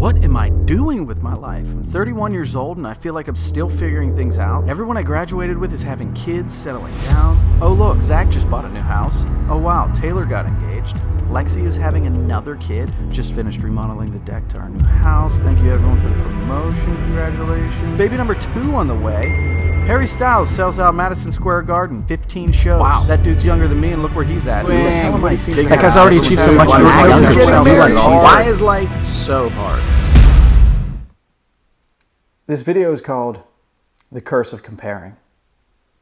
What am I doing with my life? I'm 31 years old and I feel like I'm still figuring things out. Everyone I graduated with is having kids, settling down. Oh look, Zach just bought a new house. Oh wow, Taylor got engaged. Lexi is having another kid. Just finished remodeling the deck to our new house. Thank you everyone for the promotion. Congratulations. Baby number 2 on the way. Harry Styles sells out Madison Square Garden, 15 shows. Wow. That dude's younger than me and look where he's at. That guy's already achieved so much. Why is life so hard? This video is called The Curse of Comparing.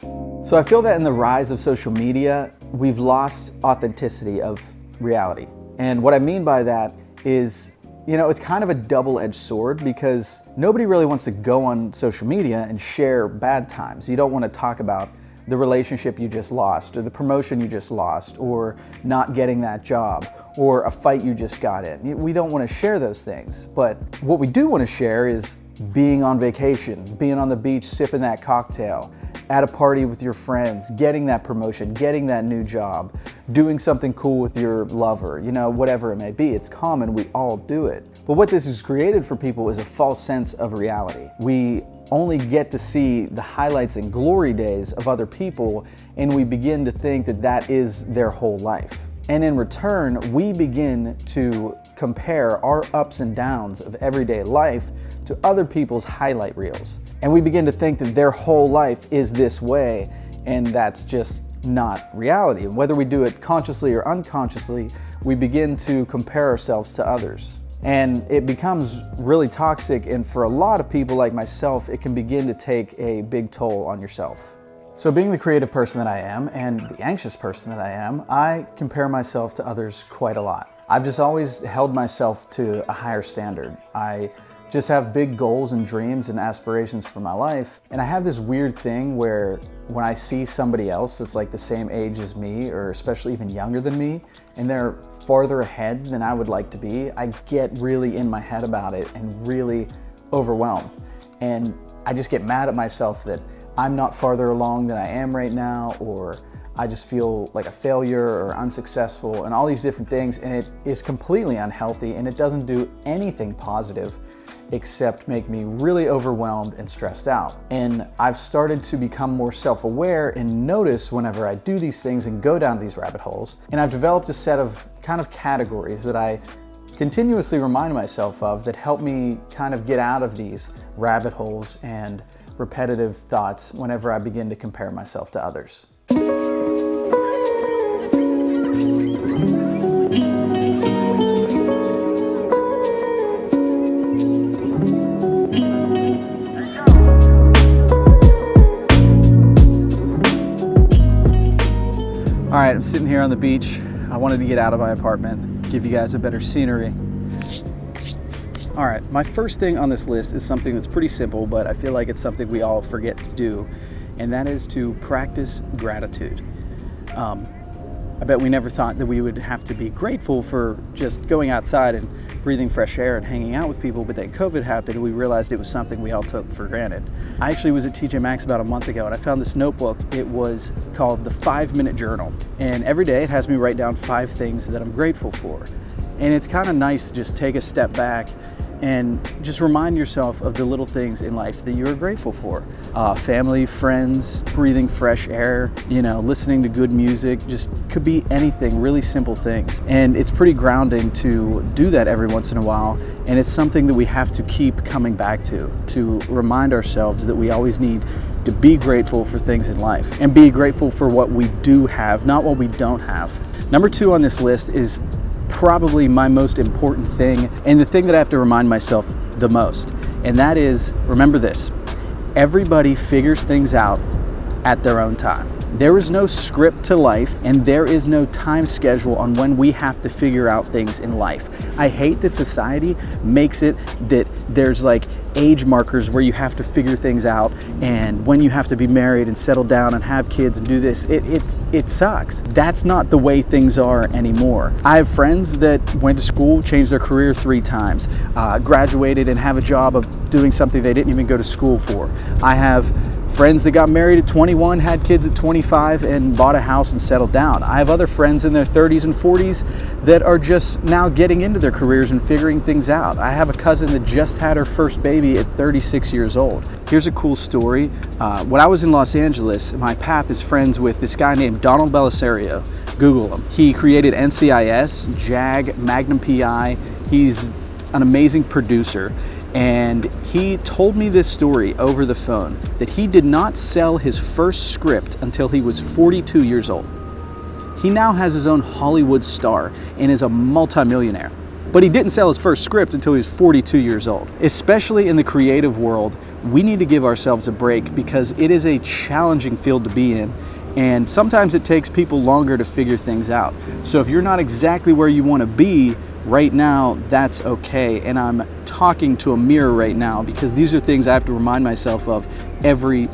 So I feel that in the rise of social media, we've lost authenticity of reality. And what I mean by that is, it's kind of a double-edged sword because nobody really wants to go on social media and share bad times. You don't want to talk about the relationship you just lost, or the promotion you just lost, or not getting that job, or a fight you just got in. We don't want to share those things. But what we do want to share is being on vacation, being on the beach, sipping that cocktail, at a party with your friends, getting that promotion, getting that new job, doing something cool with your lover, whatever it may be. It's common, we all do it. But what this has created for people is a false sense of reality. We only get to see the highlights and glory days of other people, and we begin to think that that is their whole life. And in return, we begin to compare our ups and downs of everyday life to other people's highlight reels. And we begin to think that their whole life is this way, and that's just not reality. And whether we do it consciously or unconsciously, we begin to compare ourselves to others. And it becomes really toxic, and for a lot of people like myself, it can begin to take a big toll on yourself. So being the creative person that I am, and the anxious person that I am, I compare myself to others quite a lot. I've just always held myself to a higher standard. I just have big goals and dreams and aspirations for my life. And I have this weird thing where when I see somebody else that's like the same age as me, or especially even younger than me, and they're farther ahead than I would like to be, I get really in my head about it and really overwhelmed. And I just get mad at myself that I'm not farther along than I am right now, or I just feel like a failure or unsuccessful and all these different things. And it is completely unhealthy, and it doesn't do anything positive except make me really overwhelmed and stressed out. And I've started to become more self-aware and notice whenever I do these things and go down these rabbit holes. And I've developed a set of kind of categories that I continuously remind myself of that help me kind of get out of these rabbit holes and repetitive thoughts whenever I begin to compare myself to others. All right, I'm sitting here on the beach. I wanted to get out of my apartment, give you guys a better scenery. All right, my first thing on this list is something that's pretty simple, but I feel like it's something we all forget to do, and that is to practice gratitude. I bet we never thought that we would have to be grateful for just going outside and breathing fresh air and hanging out with people, but then COVID happened and we realized it was something we all took for granted. I actually was at TJ Maxx about a month ago and I found this notebook. It was called the 5-Minute Journal, and every day it has me write down 5 things that I'm grateful for. And it's kind of nice to just take a step back and just remind yourself of the little things in life that you're grateful for. Family, friends, breathing fresh air, listening to good music, just could be anything, really simple things. And it's pretty grounding to do that every once in a while. And it's something that we have to keep coming back to remind ourselves that we always need to be grateful for things in life and be grateful for what we do have, not what we don't have. Number 2 on this list is probably my most important thing, and the thing that I have to remind myself the most, and that is, remember this: everybody figures things out at their own time. There is no script to life, and there is no time schedule on when we have to figure out things in life. I hate that society makes it that there's like age markers where you have to figure things out, and when you have to be married and settle down and have kids and do this. It sucks. That's not the way things are anymore. I have friends that went to school, changed their career 3 times, graduated and have a job of doing something they didn't even go to school for. I have friends that got married at 21, had kids at 25, and bought a house and settled down. I have other friends in their 30s and 40s that are just now getting into their careers and figuring things out. I have a cousin that just had her first baby at 36 years old. Here's a cool story. When I was in Los Angeles, my pap is friends with this guy named Donald Belisario. Google him. He created NCIS, JAG, Magnum PI. He's an amazing producer. And he told me this story over the phone, that he did not sell his first script until he was 42 years old. He now has his own Hollywood star and is a multimillionaire. But he didn't sell his first script until he was 42 years old. Especially in the creative world, we need to give ourselves a break because it is a challenging field to be in. And sometimes it takes people longer to figure things out. So if you're not exactly where you want to be right now, that's okay. And I'm talking to a mirror right now because these are things I have to remind myself of every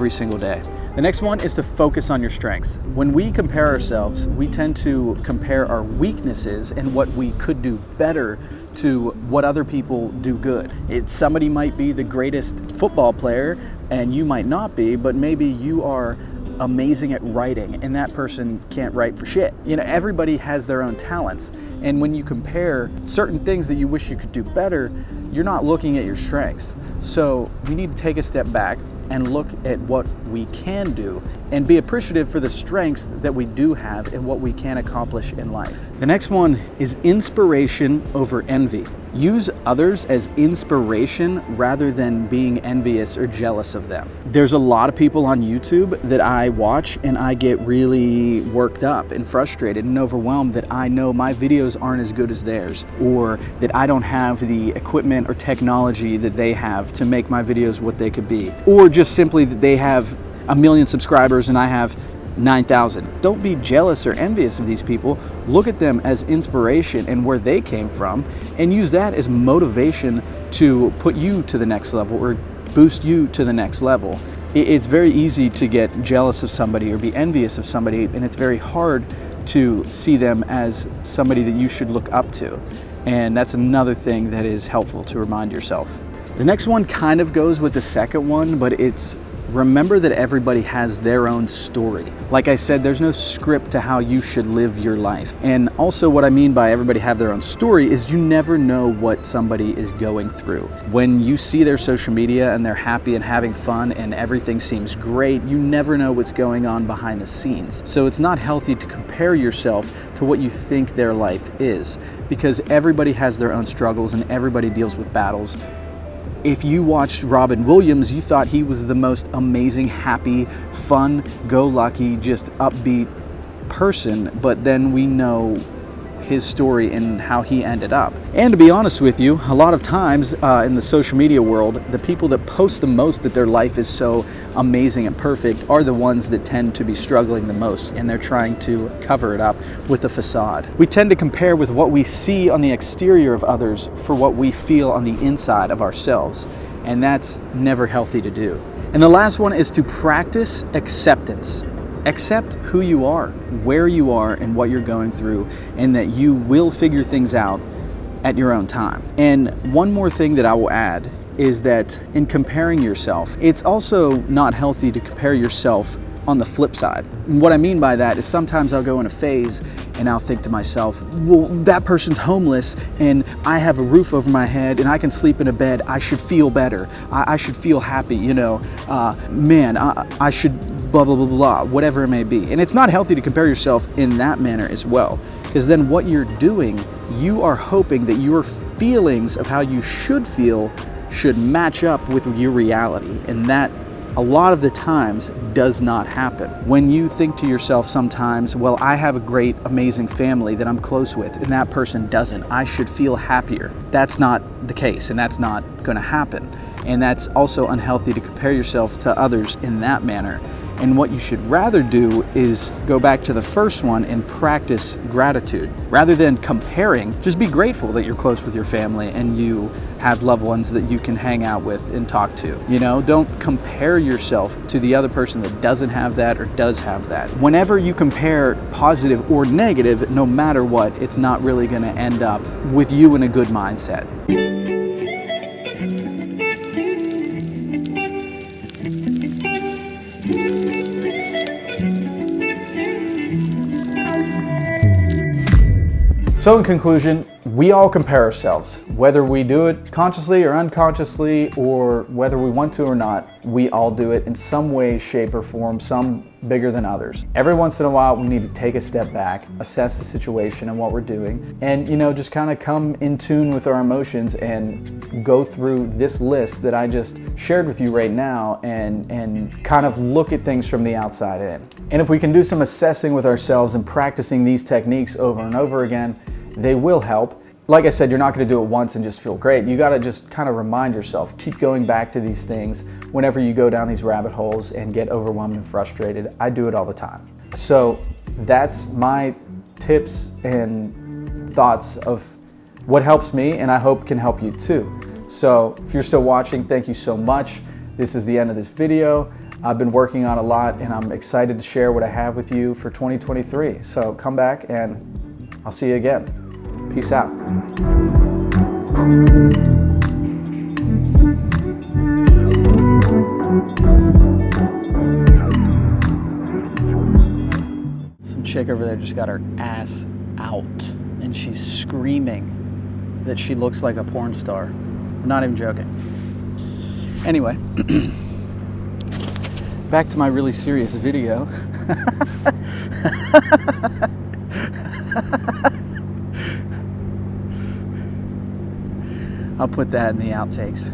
single day. The next one is to focus on your strengths. When we compare ourselves, we tend to compare our weaknesses and what we could do better to what other people do good. Somebody might be the greatest football player and you might not be, but maybe you are amazing at writing and that person can't write for shit. You know, everybody has their own talents. And when you compare certain things that you wish you could do better, you're not looking at your strengths. So we need to take a step back and look at what we can do and be appreciative for the strengths that we do have and what we can accomplish in life. The next one is inspiration over envy. Use others as inspiration rather than being envious or jealous of them. There's a lot of people on YouTube that I watch and I get really worked up and frustrated and overwhelmed that I know my videos aren't as good as theirs, or that I don't have the equipment or technology that they have to make my videos what they could be, or just simply that they have 1 million subscribers and I have 9,000. Don't be jealous or envious of these people. Look at them as inspiration and where they came from and use that as motivation to put you to the next level or boost you to the next level. It's very easy to get jealous of somebody or be envious of somebody, and it's very hard to see them as somebody that you should look up to. And that's another thing that is helpful to remind yourself. The next one kind of goes with the second one, but it's remember that everybody has their own story. Like I said, there's no script to how you should live your life. And also what I mean by everybody have their own story is you never know what somebody is going through. When you see their social media and they're happy and having fun and everything seems great, you never know what's going on behind the scenes. So it's not healthy to compare yourself to what you think their life is, because everybody has their own struggles and everybody deals with battles. If you watched Robin Williams, you thought he was the most amazing, happy, fun, go-lucky, just upbeat person, but then we know his story and how he ended up. And to be honest with you, a lot of times in the social media world, the people that post the most that their life is so amazing and perfect are the ones that tend to be struggling the most, and they're trying to cover it up with a facade. We tend to compare with what we see on the exterior of others for what we feel on the inside of ourselves, and that's never healthy to do. And the last one is to practice acceptance. Accept who you are, where you are, and what you're going through, and that you will figure things out at your own time. And one more thing that I will add is that in comparing yourself, it's also not healthy to compare yourself on the flip side. And what I mean by that is sometimes I'll go in a phase and I'll think to myself, well, that person's homeless and I have a roof over my head and I can sleep in a bed. I should feel better. I should feel happy, you know, I should blah, blah, blah, blah, whatever it may be. And it's not healthy to compare yourself in that manner as well, because then what you're doing, you are hoping that your feelings of how you should feel should match up with your reality. And that a lot of the times does not happen. When you think to yourself sometimes, well, I have a great, amazing family that I'm close with and that person doesn't, I should feel happier. That's not the case, and that's not going to happen. And that's also unhealthy to compare yourself to others in that manner. And what you should rather do is go back to the first one and practice gratitude. Rather than comparing, just be grateful that you're close with your family and you have loved ones that you can hang out with and talk to. You know, don't compare yourself to the other person that doesn't have that or does have that. Whenever you compare positive or negative, no matter what, it's not really going to end up with you in a good mindset. So in conclusion, we all compare ourselves, whether we do it consciously or unconsciously, or whether we want to or not, we all do it in some way, shape, or form, some bigger than others. Every once in a while, we need to take a step back, assess the situation and what we're doing, and just kind of come in tune with our emotions and go through this list that I just shared with you right now and kind of look at things from the outside in. And if we can do some assessing with ourselves and practicing these techniques over and over again, they will help. Like I said, you're not going to do it once and just feel great. You got to just kind of remind yourself, keep going back to these things whenever you go down these rabbit holes and get overwhelmed and frustrated. I do it all the time. So that's my tips and thoughts of what helps me, and I hope can help you too. So if you're still watching, thank you so much. This is the end of this video. I've been working on a lot and I'm excited to share what I have with you for 2023. So come back and I'll see you again. Peace out. Some chick over there just got her ass out and she's screaming that she looks like a porn star. I'm not even joking. Anyway, back to my really serious video. I'll put that in the outtakes.